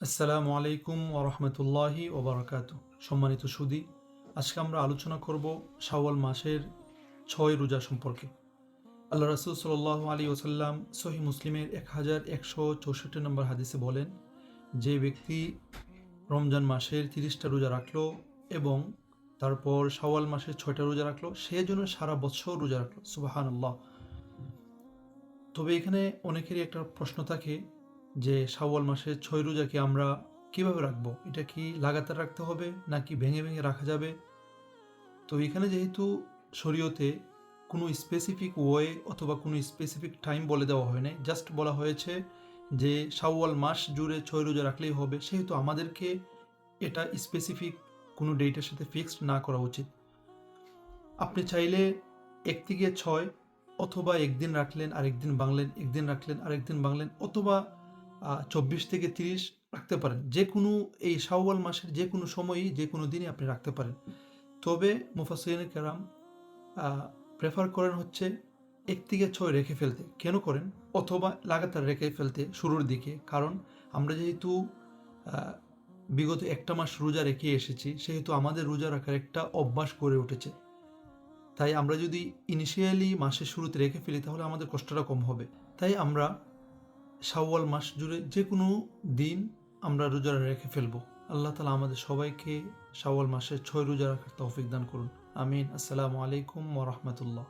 আসসালামু আলাইকুম ওরহমতুল্লাহি ওবরাকাত। সম্মানিত সুদী, আজকে আমরা আলোচনা করব শাওয়াল মাসের ৬ রোজা সম্পর্কে। আল্লাহ রাসূল সাল্লাল্লাহু আলাইহি ওয়াসাল্লাম সহিহ মুসলিমের 1164 নম্বর হাদিসে বলেন, যে ব্যক্তি রমজান মাসের 30টা রোজা রাখলো এবং তারপর শাওয়াল মাসের 6টা রোজা রাখলো, সে যেন সারা বছর রোজা রাখলো। সুবহানাল্লাহ। তবে এখানে অনেকেরই একটা প্রশ্ন থাকে যে শাওয়াল মাসের ৬ রোজা কি আমরা কিভাবে রাখবো? এটা কি লাগাতার রাখতে হবে নাকি ভেঙে, ভেঙে রাখা যাবে? তো এখানে যেহেতু শরীয়তে কোনো স্পেসিফিক ওয়ে অথবা কোনো স্পেসিফিক টাইম বলে দেওয়া হয় নাই। জাস্ট বলা হয়েছে যে শাওয়াল মাস জুড়ে ৬ রোজা রাখলেই হবে। সেহেতু আমাদেরকে এটা স্পেসিফিক কোনো ডেটের সাথে ফিক্সড না করা উচিত। আপনি চাইলে ১ থেকে ৬ অথবা একদিন রাখলেন, আরেকদিন ভাঙলেন, একদিন রাখলেন, আরেকদিন ভাঙলেন, অথবা ২৪ থেকে ৩০ রাখতে পারেন। যেকোনো এই শাওয়াল মাসের যেকোনো সময়ই যেকোনো দিনই আপনি রাখতে পারেন। তবে মুফাসসিরিনে কেরাম আ প্রেফার করেন হচ্ছে ১ থেকে ৬ রেখে ফেলতে। কেন করেন? অথবা লাগাতার রেখে ফেলতে শুরুর দিকে। কারণ আমরা যেহেতু আ বিগত একটা মাস রোজা রেখে এসেছি, সেহেতু আমাদের রোজা রাখার একটা অভ্যাস গড়ে উঠেছে। তাই আমরা যদি ইনিশিয়ালি মাসের শুরুতে রেখে ফেলি তাহলে আমাদের কষ্টটা কম হবে। তাই আমরা শাওয়াল মাস জুড়ে যেকোনো দিন আমরা রোজা রেখে ফেলবো। আল্লাহ তাআলা আমাদের সবাইকে শাওয়াল মাসের ৬ রোজা রাখার তৌফিক দান করুন। আমিন। আসসালামু আলাইকুম ওয়া রাহমাতুল্লাহ।